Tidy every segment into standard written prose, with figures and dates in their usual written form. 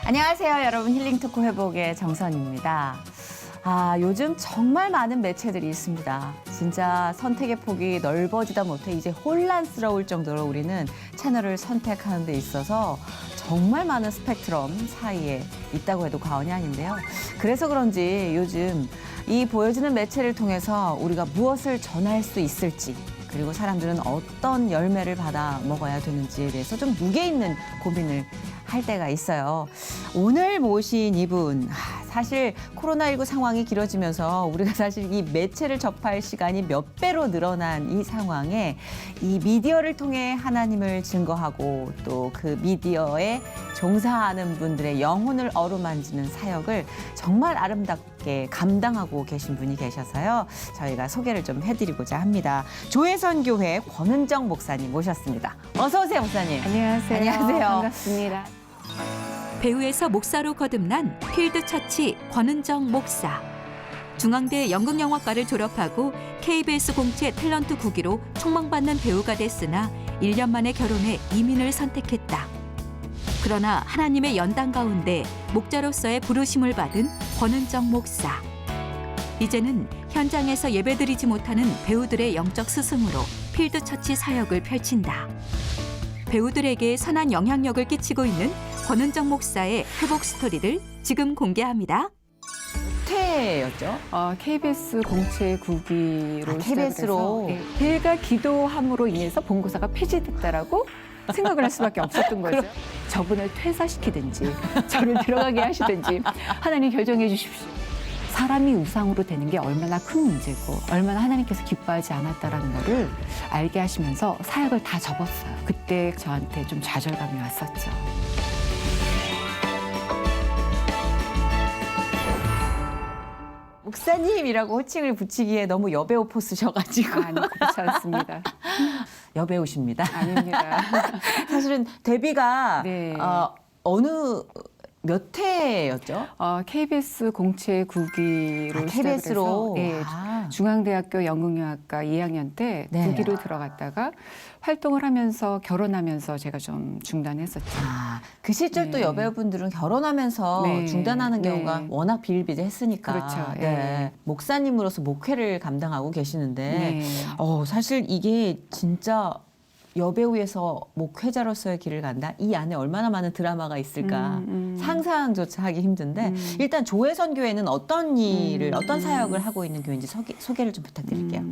안녕하세요, 여러분. 힐링 토크 회복의 정선입니다. 요즘 정말 많은 매체들이 있습니다. 진짜 선택의 폭이 넓어지다 못해 이제 혼란스러울 정도로 우리는 채널을 선택하는 데 있어서 정말 많은 스펙트럼 사이에 있다고 해도 과언이 아닌데요. 그래서 그런지 요즘 이 보여지는 매체를 통해서 우리가 무엇을 전할 수 있을지, 그리고 사람들은 어떤 열매를 받아 먹어야 되는지에 대해서 좀 무게 있는 고민을 할 때가 있어요. 오늘 모신 이분, 사실 코로나19 상황이 길어지면서 우리가 사실 이 매체를 접할 시간이 몇 배로 늘어난 이 상황에 이 미디어를 통해 하나님을 증거하고 또 그 미디어에 종사하는 분들의 영혼을 어루만지는 사역을 정말 아름답게 감당하고 계신 분이 계셔서요. 저희가 소개를 좀 해드리고자 합니다. 조혜선 교회 권은정 목사님 모셨습니다. 어서 오세요, 목사님. 안녕하세요. 안녕하세요. 반갑습니다. 배우에서 목사로 거듭난 필드처치 권은정 목사. 중앙대 연극영화과를 졸업하고 KBS 공채 탤런트 9기로 촉망받는 배우가 됐으나 1년 만에 결혼해 이민을 선택했다. 그러나 하나님의 연단 가운데 목자로서의 부르심을 받은 권은정 목사. 이제는 현장에서 예배드리지 못하는 배우들의 영적 스승으로 필드처치 사역을 펼친다. 배우들에게 선한 영향력을 끼치고 있는 권은정 목사의 회복 스토리를 지금 공개합니다. 태였죠? KBS 공채 9기로 KBS로. 제가 기도함으로 인해서 본고사가 폐지됐다라고 생각을 할 수밖에 없었던 거죠. 저분을 퇴사시키든지 저를 들어가게 하시든지 하나님 결정해 주십시오. 사람이 우상으로 되는 게 얼마나 큰 문제고 얼마나 하나님께서 기뻐하지 않았다라는 거를 알게 하시면서 사역을 다 접었어요. 그때 저한테 좀 좌절감이 왔었죠. 목사님이라고 호칭을 붙이기에 너무 여배우 포스셔가지고. 아니, 그렇지 않습니다. 여배우십니다. 아닙니다. 사실은 데뷔가 네. 어느 몇 회였죠? KBS 공채 9기로 KBS로. 네, 중앙대학교 연극영화과 2학년 때 네. 9기로 들어갔다가 활동을 하면서 결혼하면서 제가 좀 중단했었죠. 그 시절 또 네. 여배우분들은 결혼하면서 네. 중단하는 경우가 네. 워낙 비일비재했으니까. 그렇죠. 네. 네. 목사님으로서 목회를 감당하고 계시는데 네. 사실 이게 진짜 여배우에서 목회자로서의 길을 간다? 이 안에 얼마나 많은 드라마가 있을까 상상조차 하기 힘든데 일단 조혜선 교회는 어떤 일을 어떤 사역을 하고 있는 교회인지 소개를 좀 부탁드릴게요.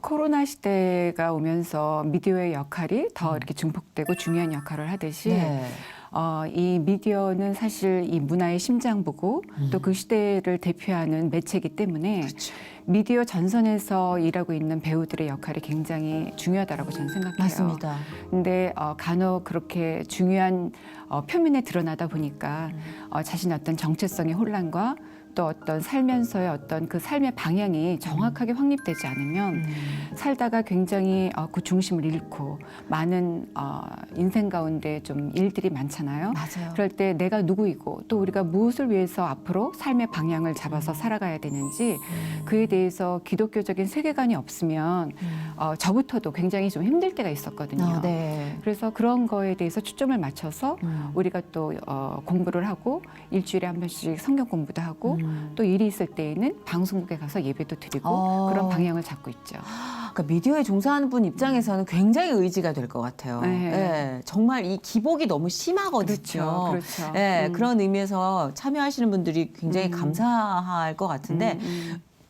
코로나 시대가 오면서 미디어의 역할이 더 이렇게 증폭되고 중요한 역할을 하듯이 네. 이 미디어는 사실 이 문화의 심장부고 또 그 시대를 대표하는 매체이기 때문에 그렇죠. 미디어 전선에서 일하고 있는 배우들의 역할이 굉장히 중요하다고 저는 생각해요. 맞습니다. 근데 간혹 그렇게 중요한 표면에 드러나다 보니까 자신의 어떤 정체성의 혼란과 또 어떤 살면서의 어떤 그 삶의 방향이 정확하게 확립되지 않으면 살다가 굉장히 그 중심을 잃고 많은 인생 가운데 좀 일들이 많잖아요. 맞아요. 그럴 때 내가 누구이고 또 우리가 무엇을 위해서 앞으로 삶의 방향을 잡아서 살아가야 되는지 그에 대해서 기독교적인 세계관이 없으면 저부터도 굉장히 좀 힘들 때가 있었거든요. 네. 그래서 그런 거에 대해서 초점을 맞춰서 우리가 또 공부를 하고 일주일에 한 번씩 성경 공부도 하고 또 일이 있을 때에는 방송국에 가서 예배도 드리고 그런 방향을 잡고 있죠. 그러니까 미디어에 종사하는 분 입장에서는 굉장히 의지가 될 것 같아요. 네. 네, 정말 이 기복이 너무 심하거든요. 그렇죠. 네, 그런 의미에서 참여하시는 분들이 굉장히 감사할 것 같은데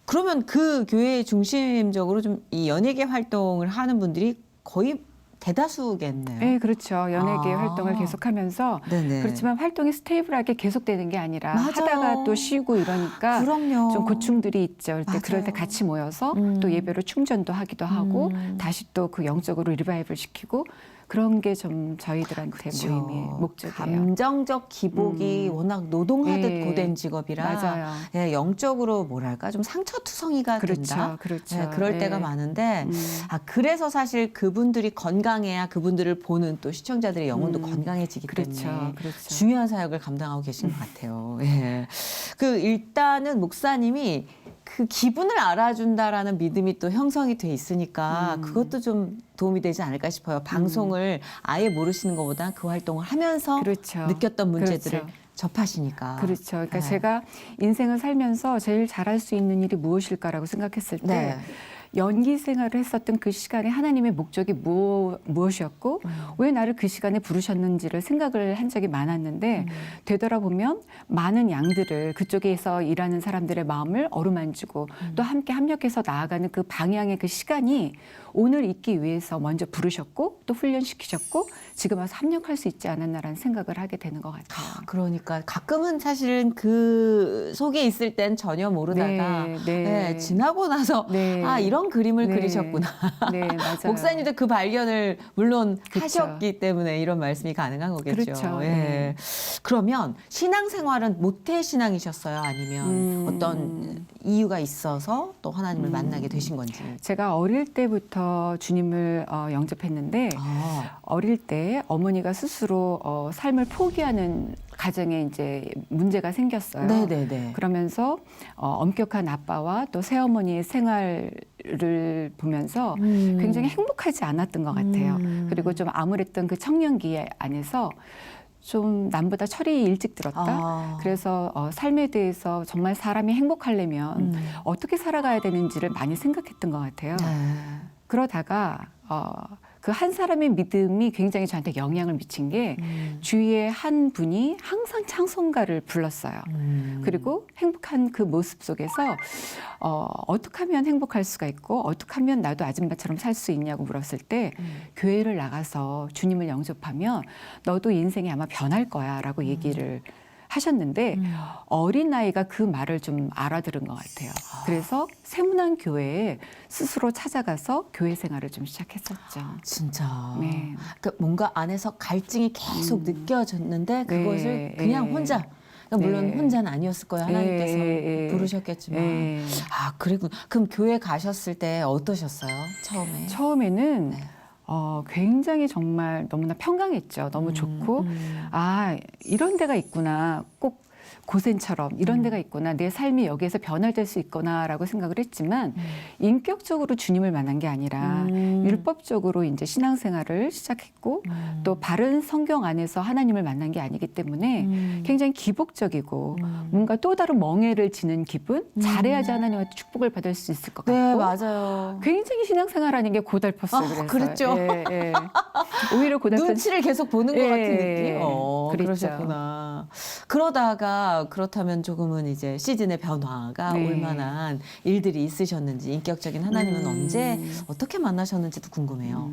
그러면 그 교회 중심적으로 좀 이 연예계 활동을 하는 분들이 거의 대다수겠네요. 네, 그렇죠. 연예계 아. 활동을 계속하면서 네네. 그렇지만 활동이 스테이블하게 계속되는 게 아니라 맞아요. 하다가 또 쉬고 이러니까 그럼요. 좀 고충들이 있죠. 그럴 때 맞아요. 같이 모여서 또 예배로 충전도 하기도 하고 다시 또 그 영적으로 리바이벌 시키고 그런 게 좀 저희들한테 그렇죠. 모임의 목적이에요. 감정적 기복이 워낙 노동하듯 네. 고된 직업이라 맞아요. 예, 영적으로 뭐랄까 좀 상처투성이가 된다. 그렇죠. 예, 그럴 네. 때가 많은데 그래서 사실 그분들이 건강해야 그분들을 보는 또 시청자들의 영혼도 건강해지기 때문에 그렇죠. 중요한 사역을 감당하고 계신 것 같아요. 예. 일단은 목사님이 그 기분을 알아준다라는 믿음이 또 형성이 돼 있으니까 그것도 좀 도움이 되지 않을까 싶어요. 방송을 아예 모르시는 것보다 그 활동을 하면서 그렇죠. 느꼈던 문제들을 그렇죠. 접하시니까. 그렇죠. 그러니까 네. 제가 인생을 살면서 제일 잘할 수 있는 일이 무엇일까라고 생각했을 때 네. 연기 생활을 했었던 그 시간에 하나님의 목적이 무엇이었고 왜 나를 그 시간에 부르셨는지를 생각을 한 적이 많았는데 되돌아보면 많은 양들을 그쪽에서 일하는 사람들의 마음을 어루만지고 또 함께 합력해서 나아가는 그 방향의 그 시간이 오늘 있기 위해서 먼저 부르셨고 또 훈련시키셨고 지금 와서 합력할 수 있지 않았나라는 생각을 하게 되는 것 같아요. 그러니까 가끔은 사실은 그 속에 있을 땐 전혀 모르다가 네, 지나고 나서 네. 아 이런 그림을 네. 그리셨구나. 네, 맞아요. 목사님도 그 발견을 물론 그쵸. 하셨기 때문에 이런 말씀이 가능한 거겠죠. 그렇죠. 예. 네. 그러면 신앙생활은 모태 신앙이셨어요? 아니면 어떤 이유가 있어서 또 하나님을 만나게 되신 건지? 제가 어릴 때부터 주님을 영접했는데 어릴 때 어머니가 스스로 삶을 포기하는 가정에 이제 문제가 생겼어요. 네네네. 그러면서 엄격한 아빠와 또 새어머니의 생활을 보면서 굉장히 행복하지 않았던 것 같아요. 그리고 좀 암울했던 그 청년기 안에서 좀 남보다 철이 일찍 들었다. 그래서 삶에 대해서 정말 사람이 행복하려면 어떻게 살아가야 되는지를 많이 생각했던 것 같아요. 그러다가 그 한 사람의 믿음이 굉장히 저한테 영향을 미친 게 주위에 한 분이 항상 찬송가를 불렀어요. 그리고 행복한 그 모습 속에서 어떻게 하면 행복할 수가 있고 어떻게 하면 나도 아줌마처럼 살 수 있냐고 물었을 때 교회를 나가서 주님을 영접하면 너도 인생이 아마 변할 거야 라고 얘기를 하셨는데 어린아이가 그 말을 좀 알아들은 것 같아요. 그래서 세문안 교회에 스스로 찾아가서 교회 생활을 좀 시작했었죠. 진짜. 네. 그러니까 뭔가 안에서 갈증이 계속 느껴졌는데 그것을 네, 그냥 네. 혼자. 그러니까 물론 네. 혼자는 아니었을 거예요. 하나님께서 부르셨겠지만. 네. 아, 그리고 그럼 교회 가셨을 때 어떠셨어요? 처음에? 처음에는 네. 굉장히 정말 너무나 평강했죠. 너무 좋고 아 이런 데가 있구나. 꼭 고센처럼 이런 데가 있구나. 내 삶이 여기에서 변화될 수 있구나라고 생각을 했지만 인격적으로 주님을 만난 게 아니라 율법적으로 이제 신앙생활을 시작했고 또 바른 성경 안에서 하나님을 만난 게 아니기 때문에 굉장히 기복적이고 뭔가 또 다른 멍해를 지는 기분, 잘해야지 하나님한테 축복을 받을 수 있을 것 같고 네, 맞아요. 굉장히 신앙생활하는 게 고달팠어요. 그래서 그랬죠. 예. 오히려 고달픈 눈치를 계속 보는 것 같은 예, 느낌? 그랬죠. 그러셨구나. 그러다가 그렇다면 조금은 이제 시즌의 변화가 네. 올 만한 일들이 있으셨는지 인격적인 하나님은 언제 어떻게 만나셨는지도 궁금해요.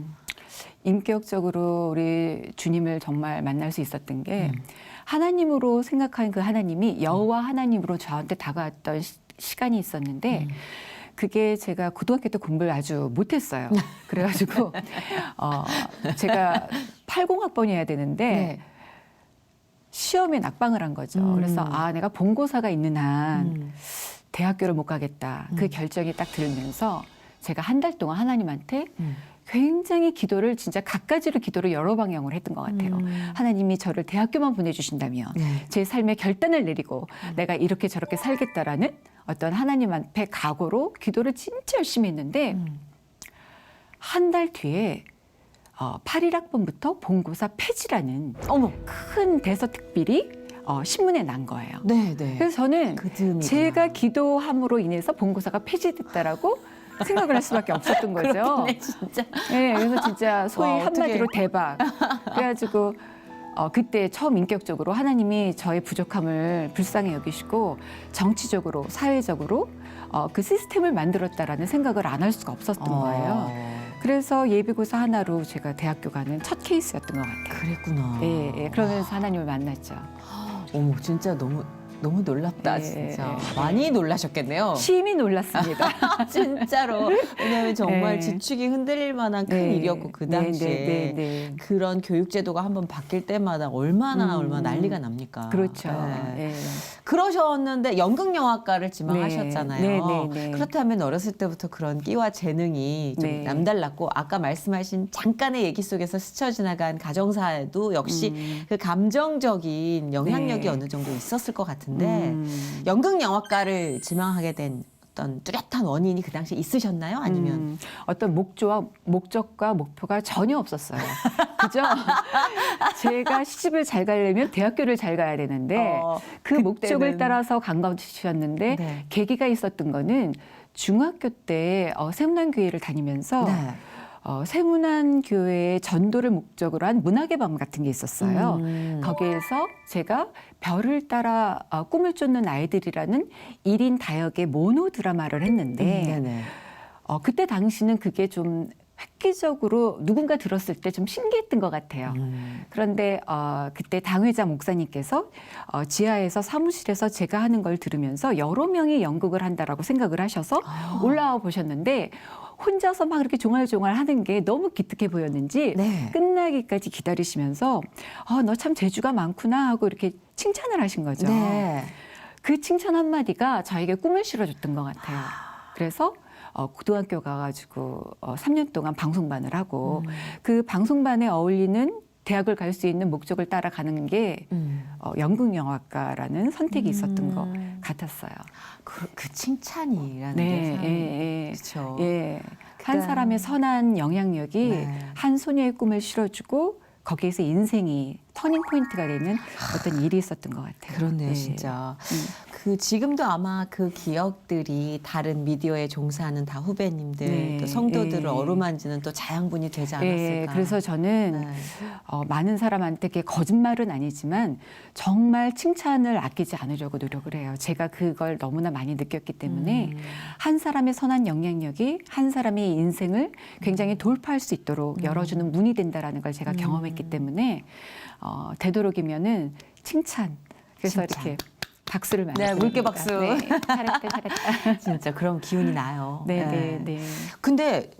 인격적으로 우리 주님을 정말 만날 수 있었던 게 하나님으로 생각하는 그 하나님이 여호와 하나님으로 저한테 다가왔던 시간이 있었는데 그게 제가 고등학교 때 공부를 아주 못했어요. 그래가지고 제가 80학번이어야 되는데 네. 시험에 낙방을 한 거죠. 그래서 내가 본고사가 있는 한 대학교를 못 가겠다. 그 결정이 딱 들면서 제가 한 달 동안 하나님한테 굉장히 기도를 진짜 갖가지로 기도를 여러 방향으로 했던 것 같아요. 하나님이 저를 대학교만 보내주신다면 네. 제 삶의 결단을 내리고 내가 이렇게 저렇게 살겠다라는 어떤 하나님한테 각오로 기도를 진짜 열심히 했는데 한 달 뒤에 8.1학번부터 본고사 폐지라는 큰 대서특필이 신문에 난 거예요. 네, 네. 그래서 저는 그 즈음이구나. 제가 기도함으로 인해서 본고사가 폐지됐다라고 생각을 할 수밖에 없었던 거죠. 그렇겠네, 진짜. 네, 그래서 진짜 소위 와, 어떡해. 한마디로 대박. 그래가지고 그때 처음 인격적으로 하나님이 저의 부족함을 불쌍히 여기시고 정치적으로, 사회적으로 그 시스템을 만들었다라는 생각을 안 할 수가 없었던 거예요. 그래서 예비고사 하나로 제가 대학교 가는 첫 케이스였던 것 같아요. 그랬구나. 예, 그러면서 하나님을 만났죠. 어머, 진짜 너무 놀랍다, 예, 진짜. 예. 많이 놀라셨겠네요. 심히 놀랐습니다. 진짜로. 왜냐하면 정말 네. 지축이 흔들릴 만한 큰 네. 일이었고 그 네, 당시에 네, 네, 네. 그런 교육제도가 한번 바뀔 때마다 얼마나 난리가 납니까. 그렇죠. 네. 예. 그러셨는데 연극영화과를 지망하셨잖아요. 네, 네, 네. 그렇다면 어렸을 때부터 그런 끼와 재능이 좀 네. 남달랐고 아까 말씀하신 잠깐의 얘기 속에서 스쳐 지나간 가정사에도 역시 그 감정적인 영향력이 네. 어느 정도 있었을 것 같은데 연극영화과를 지망하게 된 어떤 뚜렷한 원인이 그 당시에 있으셨나요? 아니면 어떤 목적과 목표가 전혀 없었어요. 그죠? 제가 시집을 잘 가려면 대학교를 잘 가야 되는데 그 목적을 따라서 간 것이었는데 네. 계기가 있었던 거는 중학교 때 세문안교회를 다니면서 네. 세문안교회의 전도를 목적으로 한 문학의 밤 같은 게 있었어요. 음. 거기에서 제가 별을 따라 꿈을 쫓는 아이들이라는 1인 다역의 모노 드라마를 했는데 네네. 그때 당시는 그게 좀 획기적으로 누군가 들었을 때 좀 신기했던 것 같아요. 그런데 그때 당회자 목사님께서 지하에서 사무실에서 제가 하는 걸 들으면서 여러 명이 연극을 한다라고 생각을 하셔서 올라와 보셨는데 혼자서 막 이렇게 종알종알 하는 게 너무 기특해 보였는지 네. 끝나기까지 기다리시면서 너 참 재주가 많구나 하고 이렇게 칭찬을 하신 거죠. 네. 그 칭찬 한마디가 저에게 꿈을 실어줬던 것 같아요. 그래서 고등학교 가가지고 3년 동안 방송반을 하고 그 방송반에 어울리는 대학을 갈 수 있는 목적을 따라가는 게 연극영화과라는 선택이 있었던 것 같았어요. 그 칭찬이라는 네, 게 참. 예. 그렇죠. 예. 한 사람의 선한 영향력이 네. 한 소녀의 꿈을 실어주고 거기에서 인생이 터닝 포인트가 되는 어떤 일이 있었던 것 같아요. 그렇네요, 예. 진짜. 그 지금도 아마 그 기억들이 다른 미디어에 종사하는 다 후배님들, 네, 또 성도들을 예. 어루만지는 또 자양분이 되지 않았을까. 예, 그래서 저는 네. 많은 사람한테 그게 거짓말은 아니지만 정말 칭찬을 아끼지 않으려고 노력을 해요. 제가 그걸 너무나 많이 느꼈기 때문에 한 사람의 선한 영향력이 한 사람의 인생을 굉장히 돌파할 수 있도록 열어주는 문이 된다라는 걸 제가 경험했기 때문에 되도록이면은 칭찬. 그래서 칭찬. 이렇게 박수를 많이 네, 물개 드립니다. 박수. 네, 잘했다, 잘했다. 진짜 그런 기운이 나요. 네, 네, 네. 근데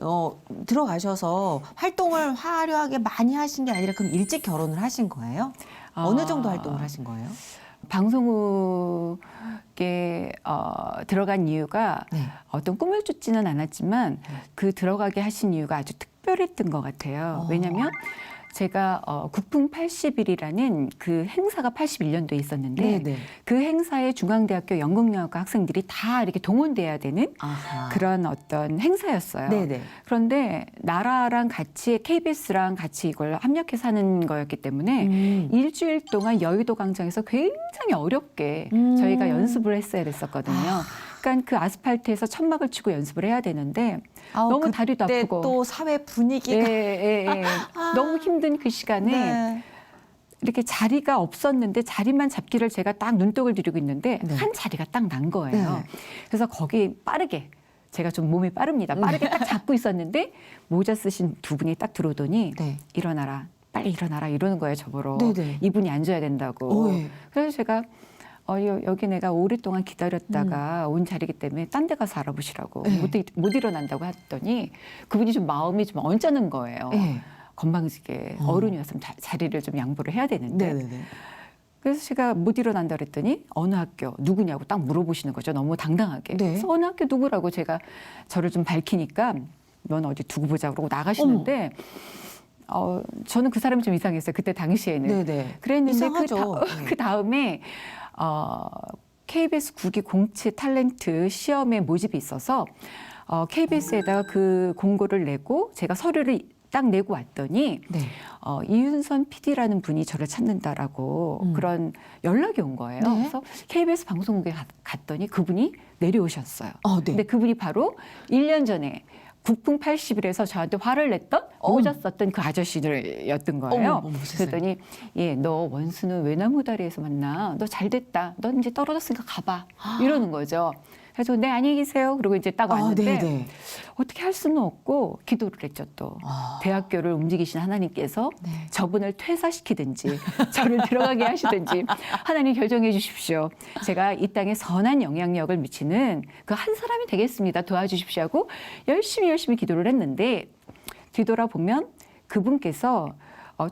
들어가셔서 활동을 화려하게 많이 하신 게 아니라 그럼 일찍 결혼을 하신 거예요? 어느 정도 활동을 하신 거예요? 방송국에 들어간 이유가 네. 어떤 꿈을 쫓지는 않았지만 그 들어가게 하신 이유가 아주 특별했던 것 같아요. 왜냐하면 제가 국풍 80일이라는 그 행사가 81년도에 있었는데 네네. 그 행사에 중앙대학교 연극영화과 학생들이 다 이렇게 동원돼야 되는 아하. 그런 어떤 행사였어요. 네네. 그런데 나라랑 같이 KBS랑 같이 이걸 협력해서 하는 거였기 때문에 일주일 동안 여의도 광장에서 굉장히 어렵게 저희가 연습을 했어야 됐었거든요. 그러니까 그 아스팔트에서 천막을 치고 연습을 해야 되는데 너무 다리도 그때 아프고 또 사회 분위기가 너무 힘든 그 시간에 네. 이렇게 자리가 없었는데 자리만 잡기를 제가 딱 눈독을 들이고 있는데 네. 한 자리가 딱 난 거예요. 네. 그래서 거기 빠르게 제가 좀 몸이 빠릅니다. 빠르게 딱 잡고 있었는데 모자 쓰신 두 분이 딱 들어오더니 네. 일어나라. 빨리 일어나라 이러는 거예요. 저보러. 네네. 이분이 앉아야 된다고. 네. 그래서 제가 여기 내가 오랫동안 기다렸다가 온 자리이기 때문에 딴 데 가서 알아보시라고 네. 못 일어난다고 했더니 그분이 좀 마음이 좀 언짢은 거예요. 네. 건방지게 어른이었으면 자리를 좀 양보를 해야 되는데 네네네. 그래서 제가 못 일어난다 그랬더니 어느 학교 누구냐고 딱 물어보시는 거죠. 너무 당당하게. 네. 그래서 어느 학교 누구라고 제가 저를 좀 밝히니까 넌 어디 두고 보자 그러고 나가시는데 저는 그 사람이 좀 이상했어요. 그때 당시에는. 네네. 그랬는데 이상하죠. 그 다음에 KBS 국기 공채 탤런트 시험에 모집이 있어서 KBS에다가 그 공고를 내고 제가 서류를 딱 내고 왔더니 네. 이윤선 PD라는 분이 저를 찾는다라고 그런 연락이 온 거예요. 네. 그래서 KBS 방송국에 갔더니 그분이 내려오셨어요. 네. 근데 그분이 바로 1년 전에 국풍 80일에서 저한테 화를 냈던 모자 썼던 그 아저씨들이었던 거예요. 어머, 세상에. 그랬더니 너 원수는 외나무 다리에서 만나. 너 잘 됐다. 너 이제 떨어졌으니까 가봐. 이러는 거죠. 그래서 네 안녕히 계세요. 그리고 이제 딱 왔는데 네네. 어떻게 할 수는 없고 기도를 했죠 또. 대학교를 움직이신 하나님께서 네. 저분을 퇴사시키든지 저를 들어가게 하시든지 하나님 결정해 주십시오. 제가 이 땅에 선한 영향력을 미치는 그 한 사람이 되겠습니다. 도와주십시오 하고 열심히 기도를 했는데 뒤돌아보면 그분께서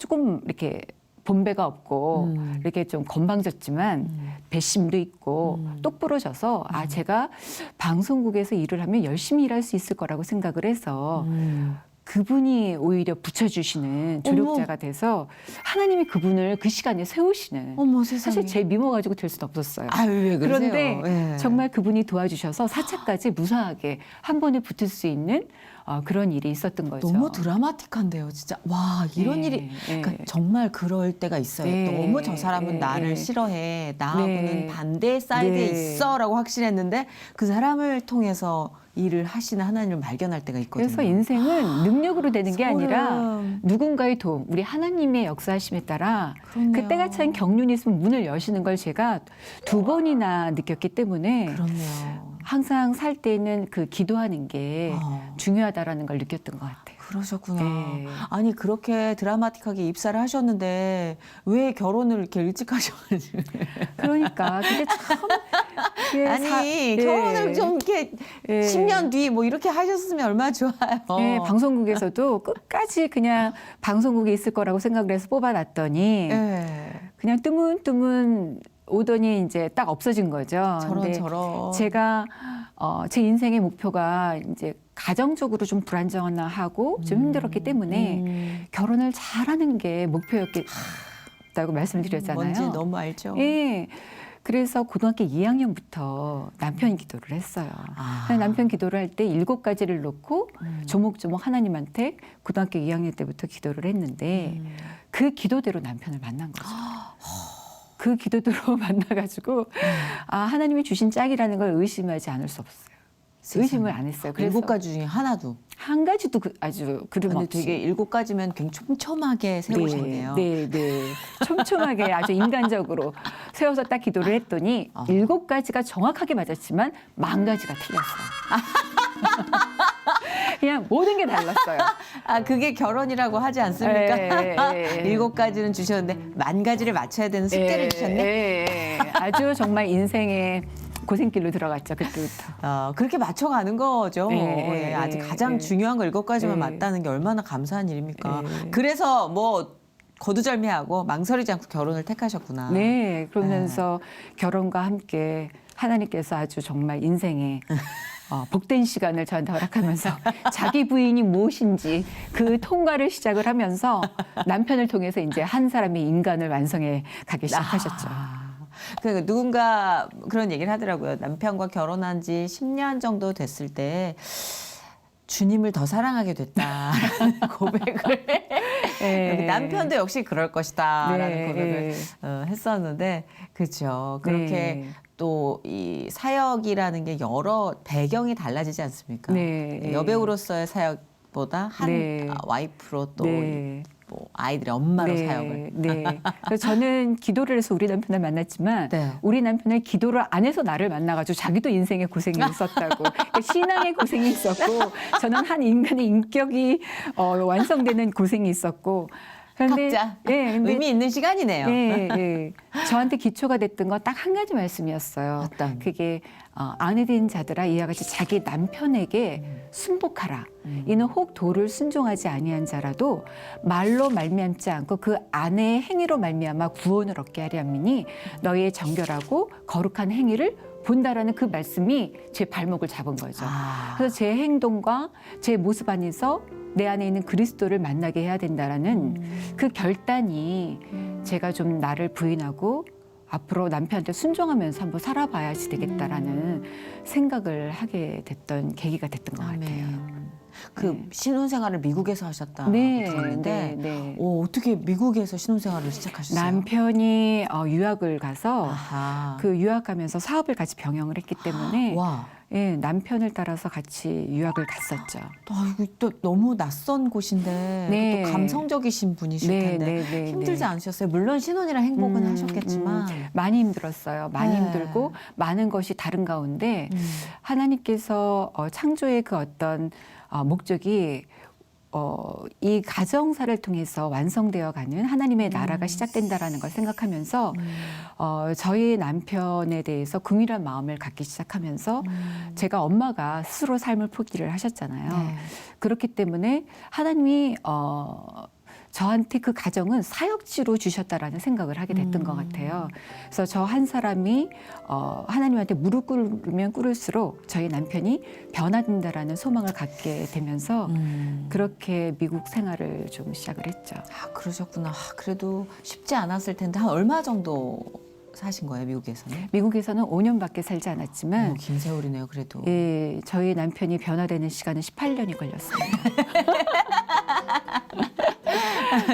조금 이렇게 본배가 없고 이렇게 좀 건방졌지만 배심도 있고 똑부러져서 제가 방송국에서 일을 하면 열심히 일할 수 있을 거라고 생각을 해서 그분이 오히려 붙여주시는 조력자가 돼서 하나님이 그분을 그 시간에 세우시는. 어머 세상에. 사실 제 미모 가지고 될 수는 없었어요. 아유 왜 그러세요? 그런데 예. 정말 그분이 도와주셔서 4차까지 무사하게 한 번에 붙을 수 있는 그런 일이 있었던 거죠. 너무 드라마틱한데요, 진짜. 와 이런 네, 일이 네. 그러니까 정말 그럴 때가 있어요. 네, 너무 저 사람은 네, 나를 네. 싫어해, 나하고는 네. 반대 사이드에 네. 있어라고 확신했는데 그 사람을 통해서 일을 하시는 하나님을 발견할 때가 있거든요. 그래서 인생은 능력으로 되는 게 아니라 소름. 누군가의 도움, 우리 하나님의 역사하심에 따라 그렇네요. 그 때가 찬 경륜이 있으면 문을 여시는 걸 제가 2번이나 느꼈기 때문에 그렇네요. 항상 살 때는 그 기도하는 게 중요하다라는 걸 느꼈던 것 같아요. 그러셨구나. 네. 아니 그렇게 드라마틱하게 입사를 하셨는데 왜 결혼을 이렇게 일찍 하셔가지고 그러니까 근데 참 그게 아니 예. 결혼을 좀 이렇게 예. 10년 뒤 뭐 이렇게 하셨으면 얼마나 좋아요. 예, 방송국에서도 끝까지 그냥 방송국에 있을 거라고 생각을 해서 뽑아놨더니 예. 그냥 뜨문뜨문 오더니 이제 딱 없어진 거죠. 근데 저런. 제가 제 인생의 목표가 이제 가정적으로 좀 불안정하고 좀 힘들었기 때문에 결혼을 잘하는 게 목표였다고 말씀드렸잖아요. 뭔지 너무 알죠. 예. 그래서 고등학교 2학년부터 남편 기도를 했어요. 아. 남편 기도를 할 때 7가지를 놓고 조목조목 하나님한테 고등학교 2학년 때부터 기도를 했는데 그 기도대로 남편을 만난 거죠. 그 기도대로 만나가지고 하나님이 주신 짝이라는 걸 의심하지 않을 수 없어요. 의심을 안 했어요. 그래서 7가지 중에 하나도. 한 가지도 아주 근데 그름없이. 되게 7가지면 굉장히 촘촘하게 세우셨네요. 네, 네. 촘촘하게 아주 인간적으로 세워서 딱 기도를 했더니 7가지가 정확하게 맞았지만 10,000가지가 틀렸어요. 그냥 모든 게 달랐어요. 아 그게 결혼이라고 하지 않습니까? 예. 7가지는 주셨는데 10,000가지를 맞춰야 되는 숙제를 주셨네. 예. 아주 정말 인생의 고생길로 들어갔죠, 그때부터. 그렇게 맞춰가는 거죠. 네, 예, 아직 네, 가장 네. 중요한 거 7가지만 네. 맞다는 게 얼마나 감사한 일입니까? 네. 그래서 뭐 거두절미하고 망설이지 않고 결혼을 택하셨구나. 네, 그러면서 결혼과 함께 하나님께서 아주 정말 인생의 복된 시간을 저한테 허락하면서 자기 부인이 무엇인지 그 통과를 시작을 하면서 남편을 통해서 이제 한 사람의 인간을 완성해 가기 시작하셨죠. 그 누군가 그런 얘기를 하더라고요. 남편과 결혼한 지 10년 정도 됐을 때 주님을 더 사랑하게 됐다라는 고백을 네. 남편도 역시 그럴 것이다라는 네. 고백을 했었는데 그렇죠. 그렇게 네. 또 이 사역이라는 게 여러 배경이 달라지지 않습니까? 네. 여배우로서의 사역보다 한 네. 와이프로 또 네. 뭐 아이들의 엄마로 네, 사역을. 네. 그래서 저는 기도를 해서 우리 남편을 만났지만 네. 우리 남편을 기도를 안 해서 나를 만나가지고 자기도 인생의 고생이 있었다고 그러니까 신앙의 고생이 있었고 저는 한 인간의 인격이 완성되는 고생이 있었고 각자 네, 근데 의미 있는 시간이네요. 네, 네. 저한테 기초가 됐던 건 딱 한 가지 말씀이었어요. 어떤? 그게 아내 된 자들아 이와 같이 자기 남편에게 순복하라. 이는 혹 도를 순종하지 아니한 자라도 말로 말미암지 않고 그 아내의 행위로 말미암아 구원을 얻게 하려 함이니 너희의 정결하고 거룩한 행위를 본다라는 그 말씀이 제 발목을 잡은 거죠. 그래서 제 행동과 제 모습 안에서 내 안에 있는 그리스도를 만나게 해야 된다라는 그 결단이 제가 좀 나를 부인하고 앞으로 남편한테 순종하면서 한번 살아봐야지 되겠다라는 생각을 하게 됐던 계기가 됐던 것 같아요. 그 네. 신혼생활을 미국에서 하셨다 네, 들었는데 네. 어떻게 미국에서 신혼생활을 시작하셨어요? 남편이 유학을 가서 아하. 그 유학하면서 사업을 같이 병행을 했기 때문에 와. 예, 남편을 따라서 같이 유학을 갔었죠. 이거 또 너무 낯선 곳인데 네. 또 감성적이신 분이실 네, 텐데 네, 네, 힘들지 네. 않으셨어요? 물론 신혼이라 행복은 하셨겠지만 많이 힘들었어요. 많이 네. 힘들고 많은 것이 다른 가운데 하나님께서 창조의 그 어떤 목적이 이 가정사를 통해서 완성되어가는 하나님의 나라가 시작된다라는 걸 생각하면서 저희 남편에 대해서 긍휼한 마음을 갖기 시작하면서 제가 엄마가 스스로 삶을 포기를 하셨잖아요. 네. 그렇기 때문에 하나님이 저한테 그 가정은 사역지로 주셨다라는 생각을 하게 됐던 것 같아요. 그래서 저 한 사람이 하나님한테 무릎 꿇으면 꿇을수록 저희 남편이 변화된다라는 소망을 갖게 되면서 그렇게 미국 생활을 좀 시작을 했죠. 아, 그러셨구나. 아, 그래도 쉽지 않았을 텐데 한 얼마 정도 사신 거예요, 미국에서는? 미국에서는 5년밖에 살지 않았지만 긴 세월이네요, 그래도. 예, 저희 남편이 변화되는 시간은 18년이 걸렸습니다.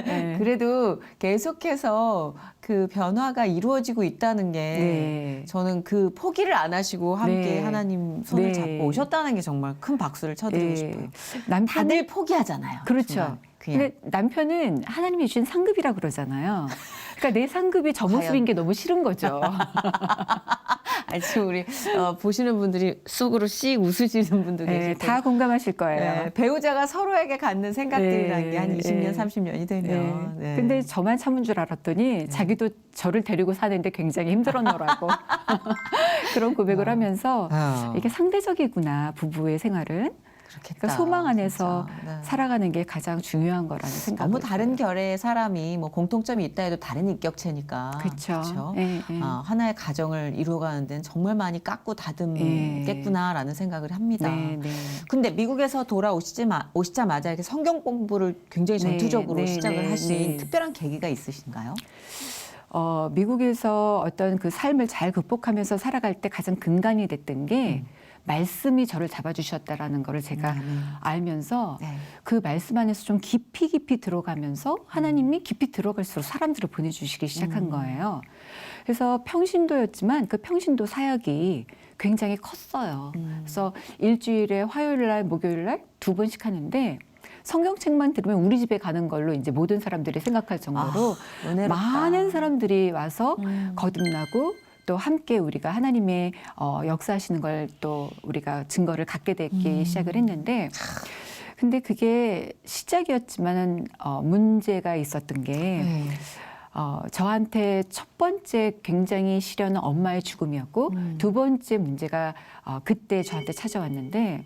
네. 그래도 계속해서 그 변화가 이루어지고 있다는 게 네. 저는 그 포기를 안 하시고 함께 네. 하나님 손을 네. 잡고 오셨다는 게 정말 큰 박수를 쳐드리고 예, 싶어요. 남편이 다들 포기하잖아요. 그렇죠. 정말. 그냥. 근데 남편은 하나님이 주신 상급이라 그러잖아요. 그러니까 내 상급이 저 모습인 게 너무 싫은 거죠. 아니, 지금 우리 보시는 분들이 속으로 씩 웃으시는 분도 네, 계실 다 공감하실 거예요. 네, 배우자가 서로에게 갖는 생각들이라는 네, 게 한 20년, 네. 30년이 되면. 네. 근데 저만 참은 줄 알았더니 자기도 저를 데리고 사는데 굉장히 힘들었노라고 그런 고백을 하면서 이게 상대적이구나, 부부의 생활은. 그렇겠다. 그러니까 소망 안에서 진짜. 네. 살아가는 게 가장 중요한 거라는 생각이 너무 다른 결의 사람이 뭐 공통점이 있다 해도 다른 인격체니까. 그렇죠. 하나의 가정을 이루어가는 데는 정말 많이 깎고 다듬겠구나라는 생각을 합니다. 네, 네. 근데 미국에서 오시자마자 이렇게 성경 공부를 굉장히 네, 전투적으로 네, 시작을 네, 하신 네. 특별한 계기가 있으신가요? 미국에서 어떤 그 삶을 잘 극복하면서 살아갈 때 가장 근간이 됐던 게 말씀이 저를 잡아주셨다라는 거를 제가 알면서 네. 그 말씀 안에서 좀 깊이 들어가면서 하나님이 깊이 들어갈수록 사람들을 보내주시기 시작한 거예요. 그래서 평신도였지만 그 평신도 사역이 굉장히 컸어요. 그래서 일주일에 화요일 날, 목요일 날 2번씩 하는데 성경책만 들으면 우리 집에 가는 걸로 이제 모든 사람들이 생각할 정도로 은혜롭다. 많은 사람들이 와서 거듭나고 또 함께 우리가 하나님의 역사하시는 걸 또 우리가 증거를 갖게 되기 시작을 했는데 근데 그게 시작이었지만 문제가 있었던 게 네. 저한테 첫 번째 굉장히 시련은 엄마의 죽음이었고 두 번째 문제가 그때 저한테 찾아왔는데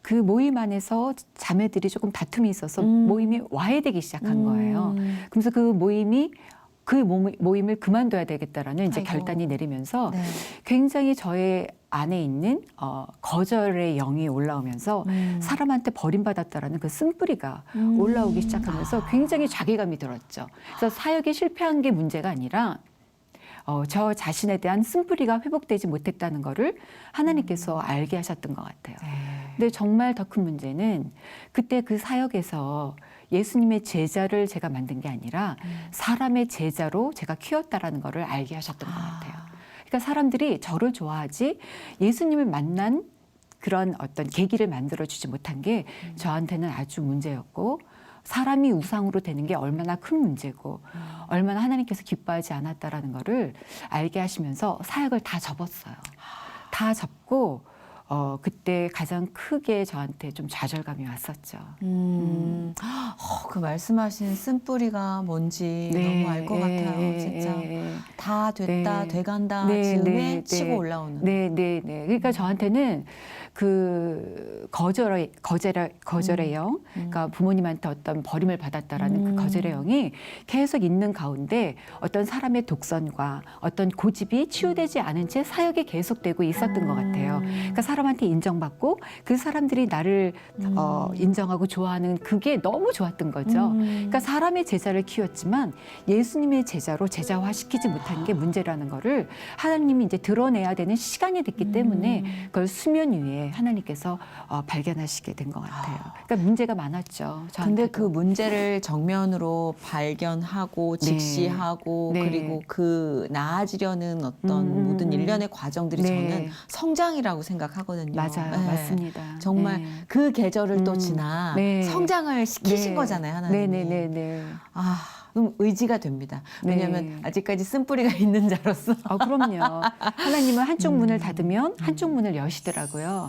그 모임 안에서 자매들이 조금 다툼이 있어서 모임이 와해되기 시작한 거예요. 그래서 그 모임을 그만둬야 되겠다라는 이제 아이고. 결단이 내리면서 네. 굉장히 저의 안에 있는 거절의 영이 올라오면서 사람한테 버림받았다라는 그 쓴뿌리가 올라오기 시작하면서 굉장히 자괴감이 들었죠. 그래서 사역이 실패한 게 문제가 아니라 저 자신에 대한 쓴뿌리가 회복되지 못했다는 거를 하나님께서 알게 하셨던 것 같아요. 근데 정말 더 큰 문제는 그때 그 사역에서 예수님의 제자를 제가 만든 게 아니라 사람의 제자로 제가 키웠다라는 거를 알게 하셨던 것 같아요. 그러니까 사람들이 저를 좋아하지 예수님을 만난 그런 어떤 계기를 만들어주지 못한 게 저한테는 아주 문제였고 사람이 우상으로 되는 게 얼마나 큰 문제고 얼마나 하나님께서 기뻐하지 않았다라는 거를 알게 하시면서 사역을 다 접었어요. 다 접고 그때 가장 크게 저한테 좀 좌절감이 왔었죠. 그 말씀하신 쓴뿌리가 뭔지 너무 알 것 같아요. 진짜 다 됐다, 네. 돼간다 네, 즈음에 네, 치고 네. 올라오는. 네. 그러니까 저한테는 그 거절의 영, 그러니까 부모님한테 어떤 버림을 받았다라는 그 거절의 영이 계속 있는 가운데 어떤 사람의 독선과 어떤 고집이 치유되지 않은 채 사역이 계속되고 있었던 것 같아요. 그러니까 사람한테 인정받고 그 사람들이 나를 인정하고 좋아하는 그게 너무 좋았던 거죠. 그러니까 사람의 제자를 키웠지만 예수님의 제자로 제자화시키지 못한 게 문제라는 거를 하나님이 이제 드러내야 되는 시간이 됐기 때문에 그걸 수면 위에 하나님께서 발견하시게 된 것 같아요. 그러니까 문제가 많았죠. 근데 저한테도. 그 문제를 정면으로 발견하고 네. 직시하고 네. 그리고 그 나아지려는 어떤 모든 일련의 과정들이 네. 저는 성장이라고 생각하거든요. 맞아요. 네. 맞습니다. 정말 네. 그 계절을 또 지나 네. 성장을 시키신 네. 거잖아요, 하나님이. 네네네네. 의지가 됩니다. 왜냐하면 네. 아직까지 쓴뿌리가 있는 자로서. 그럼요. 하나님은 한쪽 문을 닫으면 한쪽 문을 여시더라고요.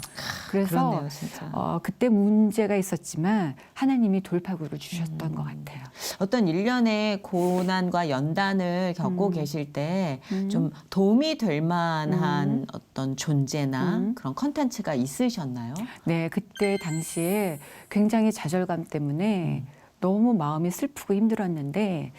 그래서 그렇네요, 진짜. 그때 문제가 있었지만 하나님이 돌파구를 주셨던 것 같아요. 어떤 일련의 고난과 연단을 겪고 계실 때 좀 음. 도움이 될 만한 어떤 존재나 그런 컨텐츠가 있으셨나요? 네, 그때 당시에 굉장히 좌절감 때문에 너무 마음이 슬프고 힘들었는데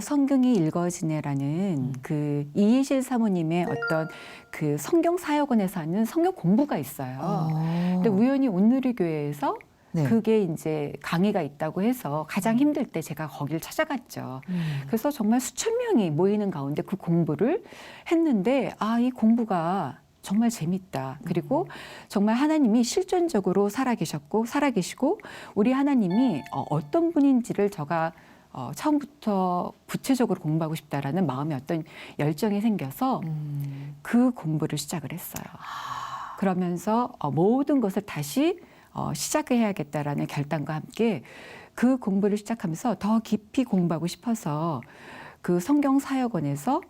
성경이 읽어지네라는 그 이희실 사모님의 어떤 그 성경 사역원에서 하는 성경 공부가 있어요. 근데 우연히 온누리교회에서 네. 그게 이제 강의가 있다고 해서 가장 힘들 때 제가 거기를 찾아갔죠. 그래서 정말 수천 명이 모이는 가운데 그 공부를 했는데 이 공부가 정말 재밌다. 그리고 정말 하나님이 실존적으로 살아계시고 우리 하나님이 어떤 분인지를 제가 처음부터 구체적으로 공부하고 싶다라는 마음의 어떤 열정이 생겨서 그 공부를 시작을 했어요. 그러면서 모든 것을 다시 시작해야겠다라는 결단과 함께 그 공부를 시작하면서 더 깊이 공부하고 싶어서 그 성경 사역원에서